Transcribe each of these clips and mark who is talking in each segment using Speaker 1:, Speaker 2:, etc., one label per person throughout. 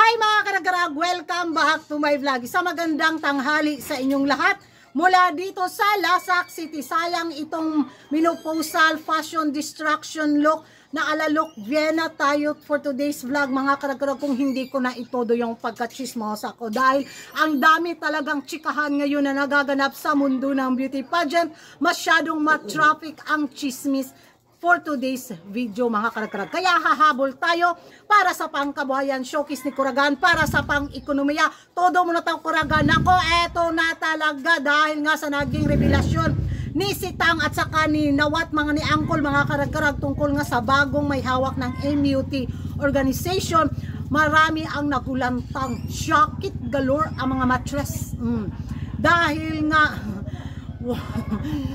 Speaker 1: Hi mga karagkarag! Welcome back to my vlog. Sa magandang tanghali sa inyong lahat. Mula dito sa Lasak City. Sayang itong menopausal fashion distraction look na alalok Vienna tayo for today's vlog mga karagkarag, kung hindi ko na itodo yung pagkachismosa ko. Dahil ang dami talagang chikahan ngayon na nagaganap sa mundo ng beauty pageant. Masyadong ma-traffic ang chismis for today's video mga karagkarag. Kaya hahabol tayo para sa pangkabuhayan showcase ni Kuragan, para sa pang-ekonomiya. Todo mo na tayo Kuragan. Ako, eto na talaga dahil nga sa naging revelasyon ni Sitang at saka ni Nawat, mga ni Angkol mga karagkarag, tungkol nga sa bagong may hawak ng MUT organization. Marami ang nagulantang, shockit galore ang mga mattress. Dahil nga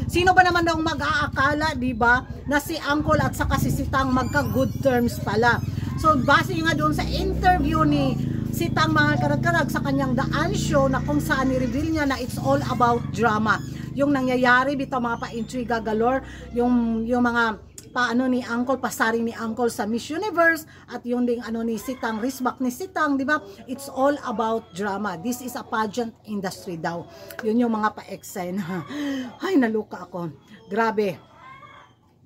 Speaker 1: sino ba naman daw mag-aakala, di ba, na si Angkol at saka si Sitang magka-good terms pala. So base nga doon sa interview ni Sitang mga karagkarag sa kanyang daan show, na kung saan ni-reveal niya na it's all about drama. Yung nangyayari, bitaw mga pa-intriga galore, yung mga paano ni Angkol, pasari ni Angkol sa Miss Universe, at yung ding ano ni Sitang, risbak ni Sitang, di ba? It's all about drama. This is a pageant industry daw. Yun yung mga pa-eksena. Ay, naluka ako. Grabe.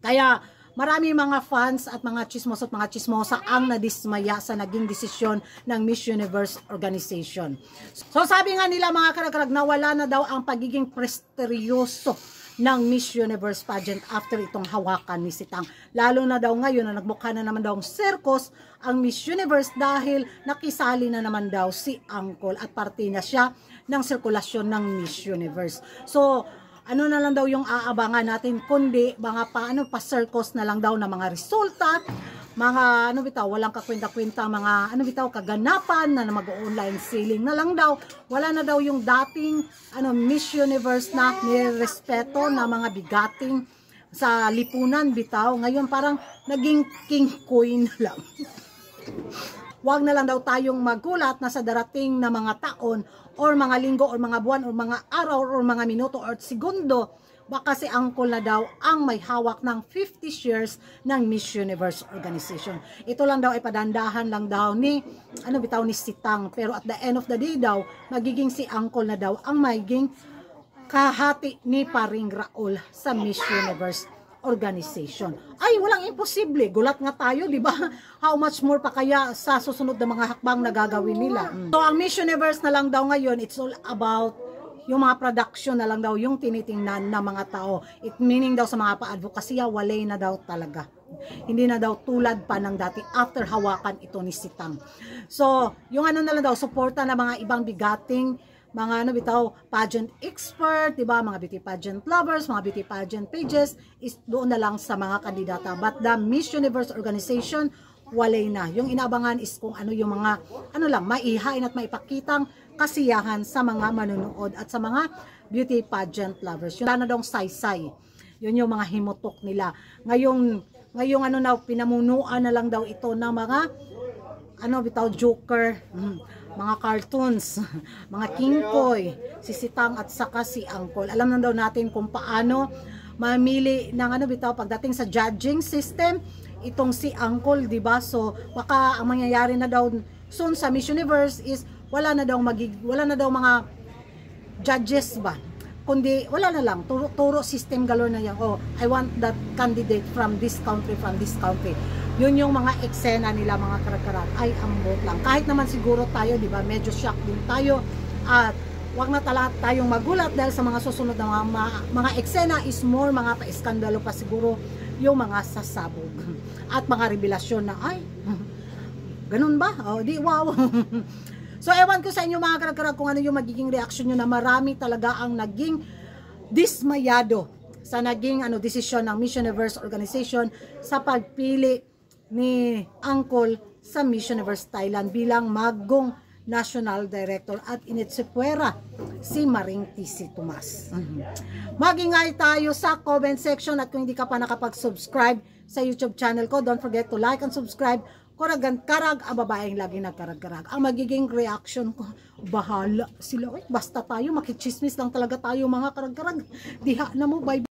Speaker 1: Kaya marami mga fans at mga chismos at mga chismosa ang nadismaya sa naging desisyon ng Miss Universe organization. So sabi nga nila mga karagkarag, nawala na daw ang pagiging presteryoso ng Miss Universe pageant after itong hawakan ni Sitang. Lalo na daw ngayon na nagmukha na naman daw ang circus ang Miss Universe dahil nakisali na naman daw si Angkol at parte na siya ng sirkulasyon ng Miss Universe. So ano na lang daw yung aabangan natin, kundi mga pa circus na lang daw na mga resulta, mga walang kakwenta-kwenta, mga kaganapan na mag-online selling na lang daw. Wala na daw yung dating Miss Universe na nirespeto na mga bigating sa lipunan bitaw. Ngayon parang naging king queen lang. Wag na lang daw tayong magulat na sa darating na mga taon or mga linggo or mga buwan or mga araw or mga minuto or segundo, baka si Angkol na daw ang may hawak ng 50 shares ng Miss Universe organization. Ito lang daw ay padandahan lang daw ni ni Sitang, pero at the end of the day daw magiging si Angkol na daw ang magiging kahati ni Paring Raul sa Miss Universe organization. Ay, walang imposible. Gulat nga tayo, di ba? How much more pa kaya sa susunod na mga hakbang na gagawin nila. So, ang Miss Universe na lang daw ngayon, it's all about yung mga production na lang daw yung tinitingnan ng mga tao. It meaning daw sa mga pa-advokasya, walay na daw talaga. Hindi na daw tulad pa ng dati after hawakan ito ni Sitang. So, yung na lang daw, suporta na mga ibang bigating mga pageant expert, diba, mga beauty pageant lovers, mga beauty pageant pages, is doon na lang sa mga kandidata. But the Miss Universe organization, walay na. Yung inabangan is kung ano yung mga, maihain at maipakitang kasiyahan sa mga manunood at sa mga beauty pageant lovers. Yung na daw saysay. Yun yung mga himutok nila. Ngayong pinamunuan na lang daw ito ng mga joker, mga cartoons, mga kingkoy, si Sitang at saka si Angkol. Alam na daw natin kung paano mamili ng pagdating sa judging system itong si Angkol, di ba? So baka ang mangyayari na daw soon sa Miss Universe is wala na daw mga judges ba, kundi wala na lang, turo system galore na yan. Oh, I want that candidate from this country, Yun yung mga eksena nila mga karagkarag. Ay, ambot lang. Kahit naman siguro tayo, di ba, medyo shock din tayo. At wag na tayong magulat dahil sa mga susunod na mga eksena is more mga pa-iskandalo pa siguro yung mga sasabog. At mga revelasyon na, ay, ganun ba? Oh, di, wow. So, ewan ko sa inyo mga karagkarag kung ano yung magiging reaction nyo, na marami talaga ang naging dismayado sa naging desisyon ng Miss Universe organization sa pagpili ni Angkol sa Miss Universe Thailand bilang magong National Director at initsepuera si Maring TC Tomas. Mag-ingay tayo sa comment section, at kung hindi ka pa nakapag-subscribe sa YouTube channel ko, don't forget to like and subscribe. Kuragan karag, ang babaeng lagi nagkarag-karag. Ang magiging reaction ko, bahala sila. Basta tayo, makichismis lang talaga tayo mga karag-karag. Diha na mo, bye.